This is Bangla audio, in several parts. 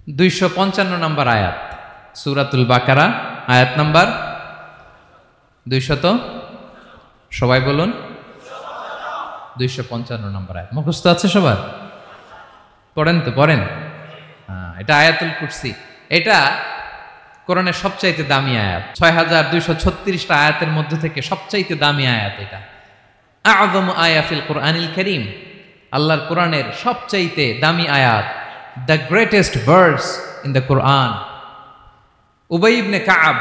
255 নম্বর আয়াত, সূরাতুল বাকারা, আয়াত নাম্বার 200, সবাই বলুন 255 নম্বর আয়াত। মুখস্থ আছে সবার? পড়েন তো, পড়েন। এটা আয়াতুল কুরসি। এটা কোরআনের সবচাইতে দামি আয়াত। 6236টা আয়াতের মধ্যে থেকে সবচাইতে দামি আয়াত এটা। আযম আয়া ফিল কোরআনিল কারীম, আল্লাহর কোরআনের সবচাইতে দামি আয়াত, the greatest verse in the Quran. Ubayy ibn Ka'b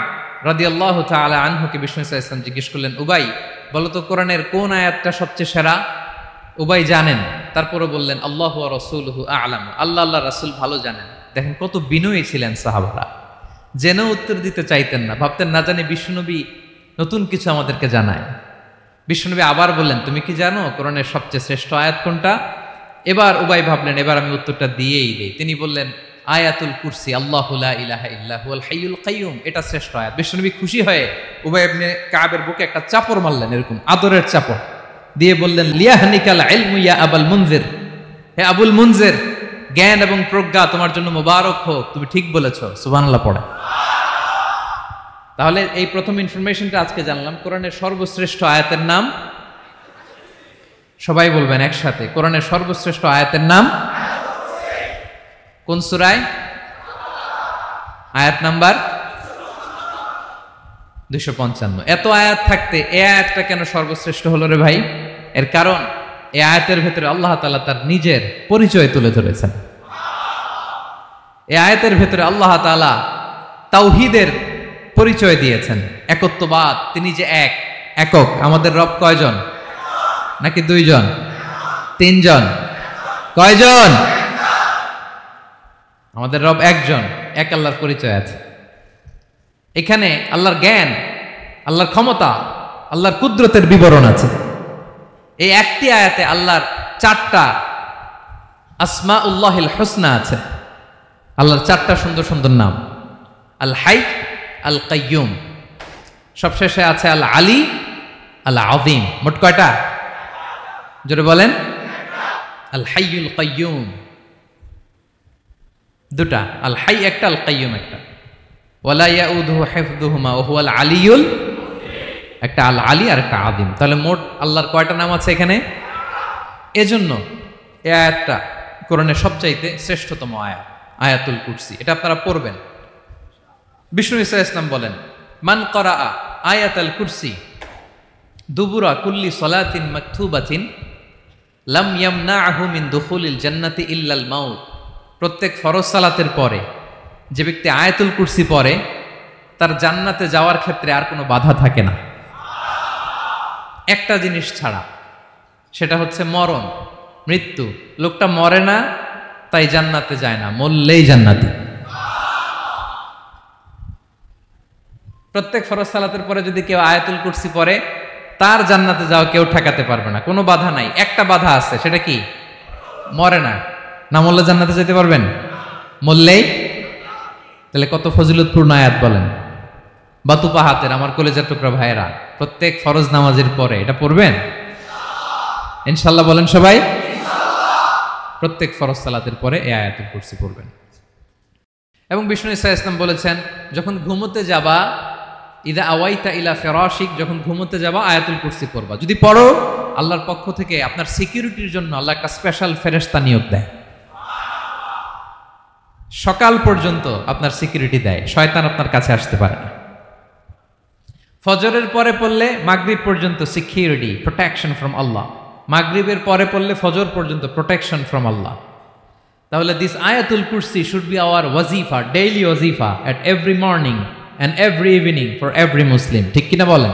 রাদিয়াল্লাহু তাআলা আনহুকে বিষ্ণু সাল্লাল্লাহু আলাইহি ওয়াসাল্লাম জিজ্ঞেস করলেন, উবাই বলো তো কোরআনের কোন আয়াতটা সবচেয়ে সেরা? উবাই জানেন, তারপরে বললেন আল্লাহু ওয়া রাসূলুহু আ'লাম, আল্লাহ আল্লাহর রাসূল ভালো জানেন। দেখেন কত বিনয়ী ছিলেন সাহাবারা, জেনেও উত্তর দিতে চাইতেন না, ভাবতেন না জানি বিশ্বনবী নতুন কিছু আমাদেরকে জানায়। বিশ্বনবী আবার বললেন, তুমি কি জানো কোরআনের সবচেয়ে শ্রেষ্ঠ আয়াত কোনটা? এবার উবাই ভাবলেন এবার আমি উত্তরটা দিয়েই দেই। তিনি বললেন আয়াতুল কুরসি, আল্লাহু লা ইলাহা ইল্লা হুয়াল হাইয়ুল কাইয়ুম, এটা শ্রেষ্ঠ আয়াত। বিশ্বনবী খুশি হয়ে উবাই ইবনে কাবের বুকে একটা চাপড় মারলেন, এরকম আদরের চাপড় দিয়ে বললেন, লিয়াহনিকাল ইলমু ইয়া আবুল মুনজির, হে আবুল মুনজির, জ্ঞান এবং প্রজ্ঞা তোমার জন্য মোবারক হোক, তুমি ঠিক বলেছো। সুবহানাল্লাহ পড়ে। তাহলে এই প্রথম ইনফরমেশনটা আজকে জানলাম, কোরআনের সর্বশ্রেষ্ঠ আয়াতের নাম, সবাই বলবেন একসাথে, কোরআনের সর্বশ্রেষ্ঠ আয়াতের নাম কোন সূরায়? আয়াত নাম্বার 255। এত আয়াত থাকতে এই আয়াতটা কেন সর্বশ্রেষ্ঠ হলো রে ভাই? এর কারণ এই আয়াতের ভেতরে আল্লাহ তাআলা তার নিজের পরিচয় তুলে ধরেছেন। এই আয়াতের ভেতরে আল্লাহ তাআলা তাওহীদের পরিচয় দিয়েছেন, একত্ববাদ, তিনি যে একক। আমাদের রব কয়জন? নাকি দুইজন, তিনজন, কয়জন? আমাদের রব একজন, এক আল্লাহর পরিচয় আছে। এখানে আল্লাহর জ্ঞান, আল্লাহর ক্ষমতা, আল্লাহর কুদরতের বিবরণ আছে। এই একটি আয়াতে আল্লাহর 4টা আসমাউল্লাহিল হুসনা আছে, আল্লাহর 4টা সুন্দর সুন্দর নাম, আল হাই, আল কাইয়ুম, সবশেষে আছে আল আলী, আল আযীম। মোট কয়টা? জোরে বলেন। আল হাইয়ুল কাইয়ুম দুটা, আল হাই একটা, আল কাইয়ুম একটা। ওয়ালা ইয়াউদুহু হিফযুহুমা ওয়া হুয়াল আলিয়ুল, একটা আল আলী আর একটা আযীম। তাহলে মোট আল্লাহর কয়টা নাম আছে এখানে? এজন্য এই আয়াতটা কোরআনের সবচাইতে শ্রেষ্ঠতম আয়াত, আয়াতুল কুরসি। এটা আপনারা পড়বেন। বিষ্ণু ঈসা ইসলাম বলেন, মান ক্বারাআ আয়াতাল কুরসি দুবুরা কুল্লি সলাতিন মাকতুবাতিন লাম ইয়ামনাহু মিন দুখুলিল জান্নাতি ইল্লাল মাউত। প্রত্যেক ফরজ সালাতের পরে যে ব্যক্তি আয়াতুল কুরসি পড়ে তার জান্নাতে যাওয়ার ক্ষেত্রে আর কোনো বাধা থাকে না, একটা জিনিস ছাড়া, সেটা হচ্ছে মরণ, মৃত্যু। লোকটা মরে না তাই জান্নাতে যায় না, মরলেই জান্নাতি। প্রত্যেক ফরজ সালাতের পরে যদি কেউ আয়াতুল কুরসি পড়ে তার জান্নাতে যাওয়া কেউ ঠেকাতে পারবে না, কোনো বাধা নাই। একটা বাধা আছে, সেটা কি? মরে না। না মরলে জান্নাতে যেতে পারবেন? মরলেই। তাহলে কত ফজিলতপূর্ণ আয়াত বলেন। বাতুপা হাতের আমার কলেজার টুকরা ভাইয়েরা, প্রত্যেক ফরজ নামাজের পরে এটা পড়বেন ইনশাআল্লাহ। বলেন সবাই, প্রত্যেক ফরজ সালাতের পরে এই আয়াতুল কুরসি পড়বেন। এবং বিষ্ণু ঈসা ইসলাম বলেছেন, যখন ঘুমোতে যাবা, ইদা আওয়াইতা ইলা ফিরাশিক, যখন ঘুমোতে যাবা আয়াতুল কুরসি পড়বা। যদি পড়ো, আল্লাহর পক্ষ থেকে আপনার সিকিউরিটির জন্য আল্লাহ একটা স্পেশাল ফেরেশতা নিয়োগ দেয়, সকাল পর্যন্ত আপনার সিকিউরিটি দেয়, শয়তান আপনার কাছে আসতে পারে না। ফজরের পরে পড়লে মাগরিব পর্যন্ত সিকিউরিটি, প্রোটেকশন ফ্রম আল্লাহ। মাগরিবের পরে পড়লে ফজর পর্যন্ত প্রোটেকশন ফ্রম আল্লাহ। তাহলে this Ayatul Kursi should be our ওয়াজিফা, ডেইলি ওয়াজিফা at every morning and every evening for every Muslim. ঠিক কিনা বলেন?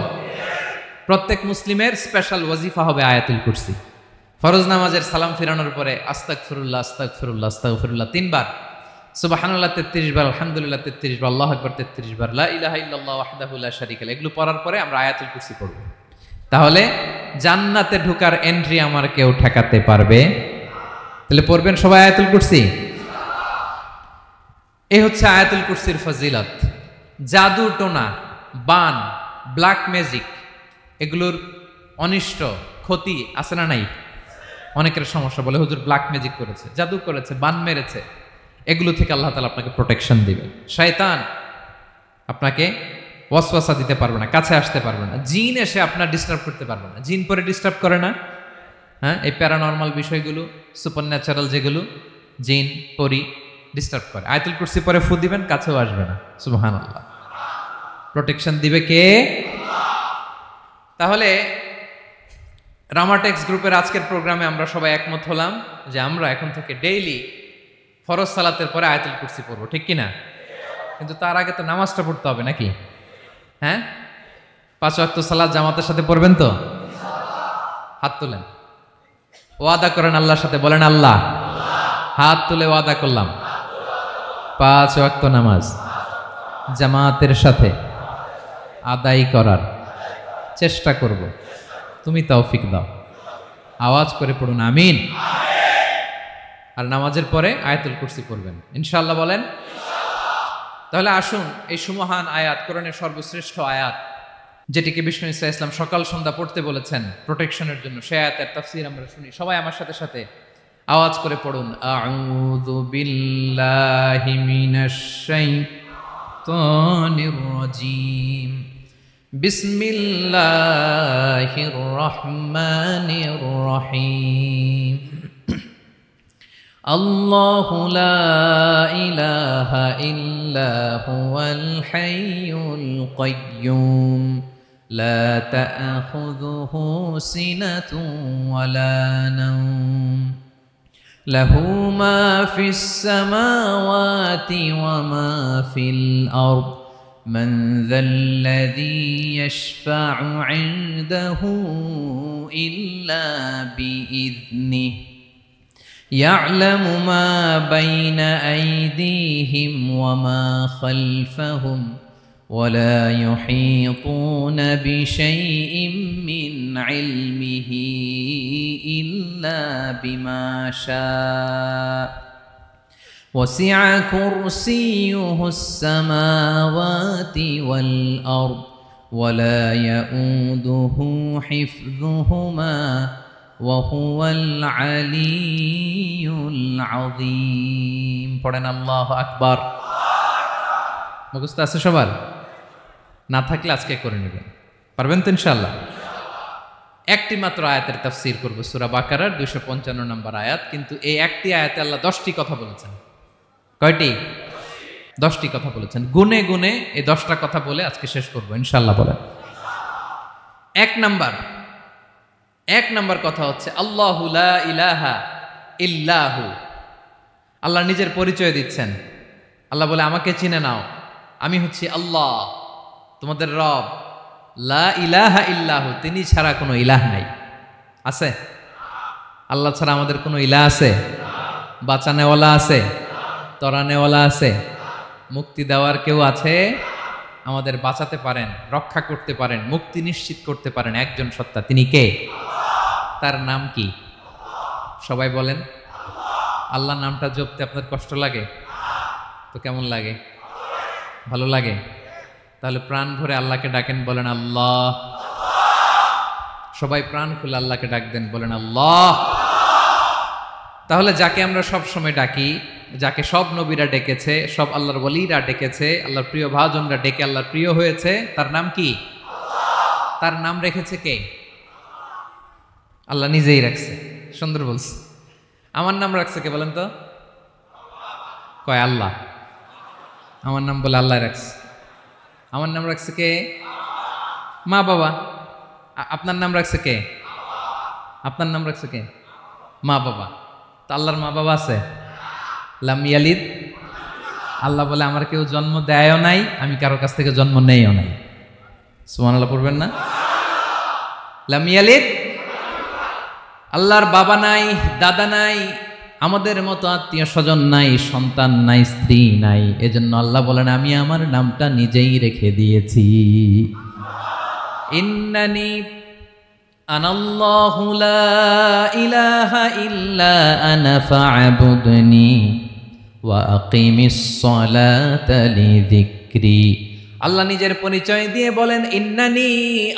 প্রত্যেক মুসলিমের স্পেশাল ওয়াজিফা হবে আয়াতুল কুরসি। ফরজ নামাজের সালাম ফিরানোর পরে আস্তাগফিরুল্লাহ আস্তাগফিরুল্লাহ আস্তাগফিরুল্লাহ 3 বার, সুবহানাল্লাহ 33 বার, আলহামদুলিল্লাহ 33 বার, আল্লাহু আকবার 33 বার, লা ইলাহা ইল্লাল্লাহ ওয়াহদাহু লা শারীকা লাহু, এগুলো পড়ার পরে আমরা আয়াতুল কুরসি পড়ব। তাহলে জান্নাতে ঢোকার এন্ট্রি আমার কেউ ঠেকাতে পারবে? তাহলে পড়বেন সবাই আয়াতুল কুরসি। এই হচ্ছে আয়াতুল কুরসির ফজিলত। জাদু টোনা, বান, ব্ল্যাক ম্যাজিক, এগুলোর অনিষ্ট ক্ষতি আছে না নাই? অনেকের সমস্যা, বলে হুজুর ব্ল্যাক ম্যাজিক করেছে, জাদু করেছে, বান মেরেছে, এগুলো থেকে আল্লাহ তাআলা আপনাকে প্রোটেকশন দিবেন। শয়তান আপনাকে ওয়াসওয়াসা দিতে পারবে না, কাছে আসতে পারবে না। জিন এসে আপনার ডিস্টার্ব করতে পারবে না। জিন পরে ডিস্টার্ব করে না? হ্যাঁ, এই প্যারানর্মাল বিষয়গুলো, সুপার ন্যাচারাল যেগুলো, জিন পরি ডিস্টার্ব করে। আয়াতুল কুরসি পরে ফু দিবেন, কাছেও আসবে না। সুবহানাল্লাহ। প্রোটেকশন দিবে কে? তাহলে রামাটেক্স গ্রুপের আজকের প্রোগ্রামে আমরা সবাই একমত হলাম যে আমরা এখন থেকে ডেইলি ফরজ সালাতের পরে আয়াতুল কুরসি পড়বো, ঠিক কিনা? কিন্তু তার আগে তো নামাজটা পড়তে হবে নাকি? হ্যাঁ, 5 ওয়াক্ত সালাত জামাতের সাথে পড়বেন তো? হাত তুলেন, ওয়াদা করেন আল্লাহর সাথে, বলেন আল্লাহ, হাত তুলে ওয়াদা করলাম 5 ওয়াক্ত নামাজ জামাতের সাথে আদায় করার চেষ্টা করব, তুমি তৌফিক দাও। আওয়াজ করে পড়ুন আমিন। আর নামাজের পরে আয়াতুল কুরসি পড়বেন ইনশাআল্লাহ, বলেন। তাহলে আসুন এই সুমহান আয়াত, কোরআনের সর্বশ্রেষ্ঠ আয়াত, যেটিকে বিষ্ণু ঈসা ইসলাম সকাল সন্ধ্যা পড়তে বলেছেন প্রোটেকশনের জন্য, সে আয়াতের তাফসীর আমরা শুনি। সবাই আমার সাথে সাথে আওয়াজ করে পড়ুন, আউযু বিল্লাহি মিনাশ শাইতানির রাজীম, বিসমিল্লাহির রহমানির রহিম। আল্লাহু লা ইলাহা ইল্লা হুয়াল হাইয়ুল কাইয়্যুম লা তা'খুযুহু সিনাতুন ওয়ালা নাওম লাহু মা ফিস সামাওয়াতি ওয়া মা ফিল আরদ মান যাল্লাযী ইয়াশফা'ু 'ইনদাহু ইল্লা বিইذনিহি يعلم ما بين أيديهم وما خلفهم ولا يحيطون بشيء من علمه إلا بما شاء وسع كرسيه السماوات والأرض ولا يؤوده حفظهما وهو العلي العظيم। পড়েন আল্লাহু আকবার। মুখস্থ আছে সবার? না থাকলে আজকে করে নেবেন, পারবেন তো ইনশাআল্লাহ। একটি মাত্র আয়াতের তাফসীর করব, সূরা বাকারার 255 নম্বর আয়াত। কিন্তু এই একটি আয়াতে আল্লাহ 10টি কথা বলেছেন। কয়টি? 10টি কথা বলেছেন। গুনে গুনে এই 10টা কথা বলে আজকে শেষ করব ইনশাআল্লাহ, বলেন। এক নাম্বার কথা হচ্ছে আল্লাহু লা ইলাহা ইল্লাহু। আল্লাহ নিজের পরিচয় দিচ্ছেন। আল্লাহ বলে, আমাকে চিনে নাও, আমি হচ্ছি আল্লাহ, তোমাদের রব। লা ইলাহা ইল্লাহু, তিনি ছাড়া কোনো ইলাহ নাই। আছে? আল্লাহ ছাড়া আমাদের কোনো ইলাহ আছে? বাঁচানেওয়ালা আছে? তরানেওয়ালা আছে? মুক্তি দেওয়ার কেউ আছে? আমাদের বাঁচাতে পারেন, রক্ষা করতে পারেন, মুক্তি নিশ্চিত করতে পারেন একজন সত্তা, তিনি কে? তার নাম কি? সবাই বলেন। আল্লাহ নামটা জপতে আপনার কষ্ট লাগে তো কেমন লাগে? ভালো লাগে? তাহলে প্রাণ ভরে আল্লাহকে ডাকেন, বলেন আল্লাহ। সবাই প্রাণ খুলে আল্লাহকে ডাক দেন, বলেন আল্লাহ। তাহলে যাকে আমরা সব সময় ডাকি, যাকে সব নবীরা ডেকেছে, সব আল্লাহর ওলিরা ডেকেছে, আল্লাহর প্রিয় ভাজনরা ডেকে আল্লাহর প্রিয় হয়েছে, তার নাম কি? তার নাম রেখেছে কে? আল্লাহ নিজেই রাখছে। সুন্দর বলছে। আমার নাম রাখছে কে বলেন তো? কয় আল্লাহ। আমার নাম বলে আল্লাহ রাখছে। আমার নাম রাখছে কে? মা বাবা। আপনার নাম রাখছে কে? আপনার নাম রাখছে কে? মা বাবা। তো আল্লাহর মা বাবা আছে? লাম ইয়ালিদ। আল্লাহ বলে, আমার কেউ জন্ম দেয়ও নাই, আমি কারো কাছ থেকে জন্ম নেইও নাই। সুবহানাল্লাহ পড়বেন না? লাম ইয়ালিদ। আল্লাহর বাবা নাই, দাদা নাই, আমাদের মতো আত্মীয় স্বজন নাই, সন্তান নাই, স্ত্রী নাই। এজন্য আল্লাহ বলেন, আমি আমার নামটা নিজেই রেখে দিয়েছি। ইন্নানি আনাল্লাহু লা ইলাহা ইল্লা আনা ফা'বুদনি ওয়া আকিমিস সালাতা লিযিকরি। আল্লাহ নিজের পরিচয় দিয়ে বলেন, ইন্নানি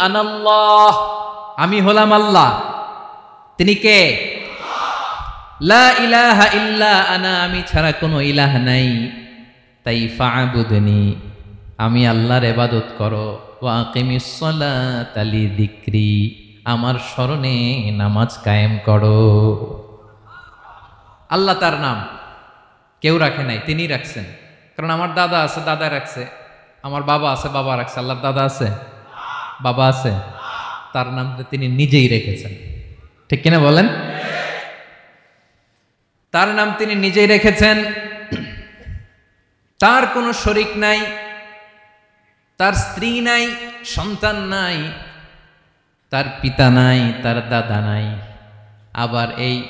আনাল্লাহ, আমি হলাম আল্লাহ। তিনি কে? লা ইলাহা ইল্লা আনা, আমি ছাড়া কোনো ইলাহ নাই, তাই ফা'বুদনি, আমি আল্লাহর ইবাদত করো, ওয়া আকিমিস সালাতা লিযিকরি, আমার স্মরণে নামাজ কায়েম করো। আল্লাহ তার নাম কেউ রাখে নাই, তিনি রাখছেন। কারণ আমার দাদা আছে, দাদা রাখছে, আমার বাবা আছে, বাবা রাখছে। আল্লাহর দাদা আছে, বাবা আছে, তার নামটা তিনি নিজেই রেখেছেন। ঠিক কিনা বলেন? তার নাম তিনি নিজেই রেখেছেন। তার কোনো শরীক নাই, তার স্ত্রী নাই, সন্তান নাই, তার পিতা নাই, তার দাদা নাই। আবার এই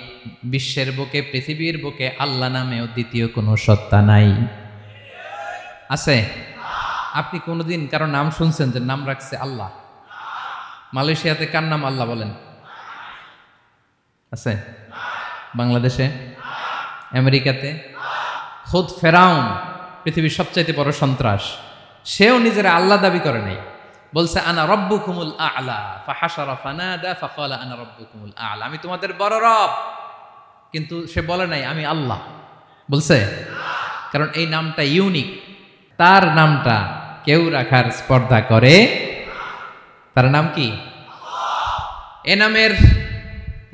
বিশ্বের বুকে, পৃথিবীর বুকে আল্লাহ নামেও দ্বিতীয় কোনো সত্তা নাই। আছে? আপনি কোনোদিন কারো নাম শুনছেন যে নাম রাখছে আল্লাহ? মালয়েশিয়াতে কার নাম আল্লাহ বলেন? আছে? বাংলাদেশে? আমেরিকাতে? খুদ ফেরাউন, পৃথিবীর সবচাইতে বড় সন্ত্রাস, সেও নিজের আল্লাহ দাবি করে নাই। বলছে আনা রব্বুকুমুল আ'লা, ফাহাশারা ফানাদা ফাকালা আনা রব্বুকুমুল আ'লা, আমি তোমাদের বড় রব। কিন্তু সে বলে নাই আমি আল্লাহ। বলছে? কারণ এই নামটা ইউনিক, তার নামটা কেউ রাখার স্পর্ধা করে। তার নাম কি? এ নামের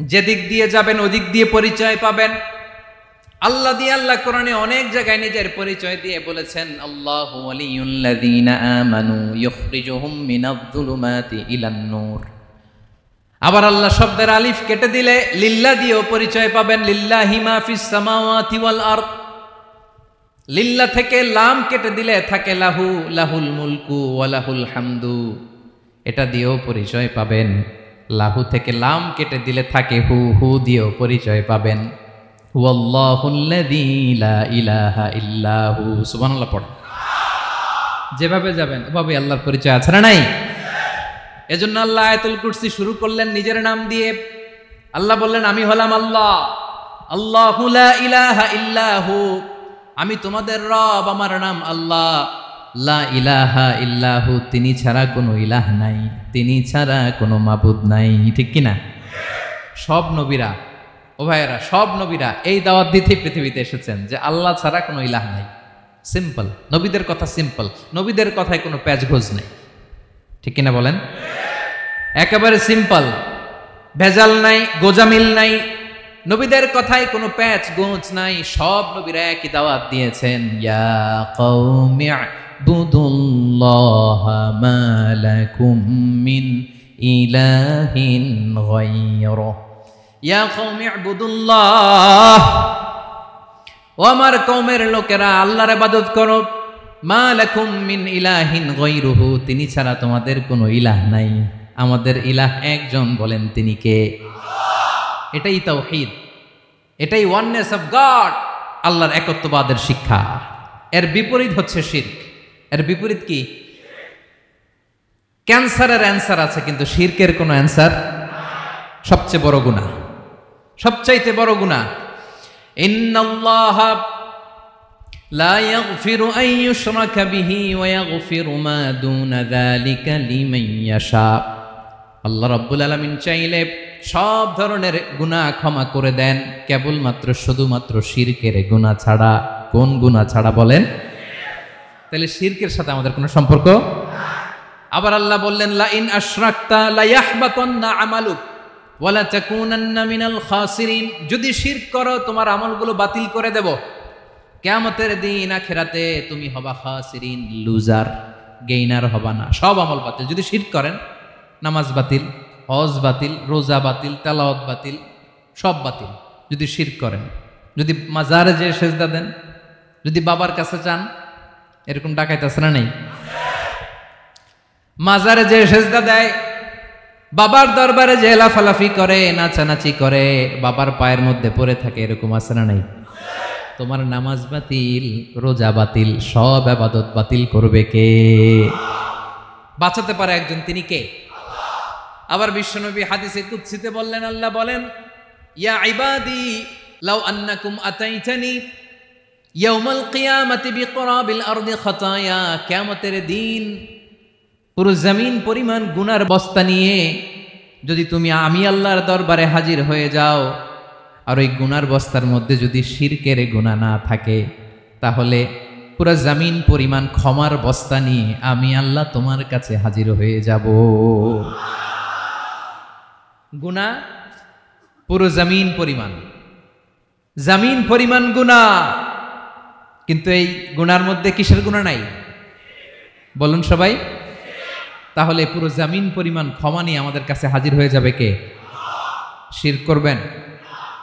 যেদিক দিয়ে যাবেন ওদিক দিয়ে পরিচয় পাবেন। আল্লাহ দিয়ে আল্লাহ কোরআনে অনেক জায়গায় নিজের পরিচয় দিয়ে বলেছেন, আল্লাহু ওয়ালিয়ুল্লাযীনা আমানু ইউখরিজুহুম মিনায-যুলুমাতি ইলান-নূর। আবার আল্লাহ শব্দের আলিফ কেটে দিলে লিল্লাহ দিয়েও পরিচয় পাবেন। লিল্লাহি মা ফিস সামাওয়াতি ওয়াল আরদ। লিল্লাহ থেকে লাম কেটে দিলে থাকে লাহু, লাহুল মুলকু ওয়া লাহুল হামদু, এটা দিয়েও পরিচয় পাবেন। লাহু থেকে লাম কেটে দিলে থাকে হু, হু দিয়েও পরিচয় পাবেন। হুয়াল্লাহুল্লাযী লা ইলাহা ইল্লাহু। সুবহানাল্লাহ পড়ে। যেভাবে যাবেন ওভাবে আল্লাহর পরিচয় আছে না নাই? এজন্য আল্লাহ আয়াতুল কুরসি শুরু করলেন নিজের নাম দিয়ে। আল্লাহ বললেন আমি হলাম আল্লাহ, আল্লাহু লা ইলাহা ইল্লাহু, আমি তোমাদের রব, আমার নাম আল্লাহ। লা ইলাহা ইল্লাহু, তিনি ছাড়া কোনো ইলাহ নাই, তিনি ছাড়া কোনো মাবুদ নাই। ঠিক কিনা? সব নবীরা, ও ভাইয়েরা, সব নবীরা এই দাওয়াত দিতে পৃথিবীতে এসেছেন যে আল্লাহ ছাড়া কোনো ইলাহ নাই। সিম্পল, নবীদের কথা সিম্পল, নবীদের কথায় কোনো প্যাচগোজ নেই। ঠিক কিনা বলেন? একেবারে সিম্পল, ভেজাল নাই, গোজামিল নাই, নবীদের কথায় কোনো প্যাচ গোজ নাই। সব নবীরা একই দাওয়াত দিয়েছেন, ইয়া কওমি ইবুদুল্লাহা মা লাকুম মিন ইলাহিন গায়রুহু। ইয়া কওমি ইবুদুল্লাহ, ও আমার কওমের লোকেরা আল্লাহর ইবাদত করো। মা লাকুম মিন ইলাহিন গায়রুহু, তিনি ছাড়া তোমাদের কোনো ইলাহ নাই। আমাদের ইলাহ একজন, বলেন তিনি কে? এটাই তাওহীদ, এটাই ওয়াননেস অফ গড, আল্লাহর একত্ববাদের শিক্ষা। এর বিপরীত হচ্ছে শিরক। এর বিপরীত কি? ক্যান্সারের অ্যান্সার আছে কিন্তু শিরকের কোনো অ্যান্সার। সবচেয়ে বড় গুনাহ, সবচাইতে বড় গুনাহ। ইন্নাল্লাহা লা ইয়াগফিরু আন ইউশরাকা বিহি ওয়া ইয়াগফিরু মা দুনা যালিকা লিমান ইয়াশা। আল্লাহ রাব্বুল আলামিন চাইলে সব ধরনের গুনাহ ক্ষমা করে দেন, কেবলমাত্র শুধুমাত্র শিরকের গুনাহ ছাড়া। কোন গুনাহ ছাড়া বলেন? তাহলে শিরকের সাথে আমাদের কোনো সম্পর্ক। আবার আল্লাহ বললেন, লা ইন আশরাকতা লা ইয়াহবাতান্না আমালুক ওয়া লা তাকুনান্না মিনাল খাসিরিন। যদি শিরক করো তোমার আমলগুলো বাতিল করে দেব, কিয়ামতের দিন আখিরাতে তুমি হবা খাসিরিন, লুজার, গেইনার হবা না। সব আমল বাতিল যদি শিরক করেন। নামাজ বাতিল, হজ বাতিল, রোজা বাতিল, তেলাওয়াত বাতিল, সব বাতিল যদি শিরক করেন। যদি মাজারে যে সেজদা দেন, যদি বাবার কাছে চান, এরকম ডাকাইতে আছে না নেই? মাজারে যে সেজদা দেয়, বাবার দরবারে যে লাফালাফি করে, নাচানাচি করে, বাবার পায়ের মধ্যে পড়ে থাকে, এরকম আছে না নাই? তোমার নামাজ বাতিল, রোজা বাতিল, সব ইবাদত বাতিল করবে কে? বাঁচাতে পারে একজন, তিনি কে? আবার বিশ্বনবী হাদিসে কুদসিতে বললেন, আল্লাহ বলেন, ইয়া ইবাদি লাউ আন্নাকুম আতাইতানি ইয়াউমাল কিয়ামাতি বিকরাবিল আরদি খাতায়া। কিয়ামতের দিন পুরো জমিন পরিমাণ গুনার বস্তা নিয়ে যদি তুমি আমি আল্লাহর দরবারে হাজির হয়ে যাও, আর ওই গুনার বস্তার মধ্যে যদি শিরকের গুনাহ না থাকে, তাহলে পুরো জমিন পরিমাণ ক্ষমার বস্তা নিয়ে আমি আল্লাহ তোমার কাছে হাজির হয়ে যাব। গুনাহ পুরো জমিন পরিমাণ গুনাহ, কিন্তু এই গুনার মধ্যে কিসের গুনাহ নাই? বলুন সবাই। তাহলে পুরো জমিন পরিমাণ ক্ষমা নিয়ে আমাদের কাছে হাজির হয়ে যাবে কে? শিরক করবেন?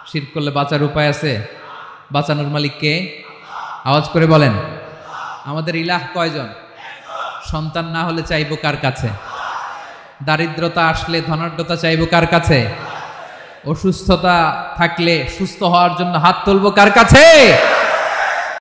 শিরক করলে বাঁচার উপায় আছে? বাঁচানোর মালিক কে? আওয়াজ করে বলেন। আমাদের ইলাহ কয়জন? সন্তান না হলে চাইবো কার কাছে? দারিদ্রতা আসলে ধনাঢ্যতা চাইবো কার কাছে? অসুস্থতা থাকলে সুস্থ হওয়ার জন্য হাত তুলবো কার কাছে?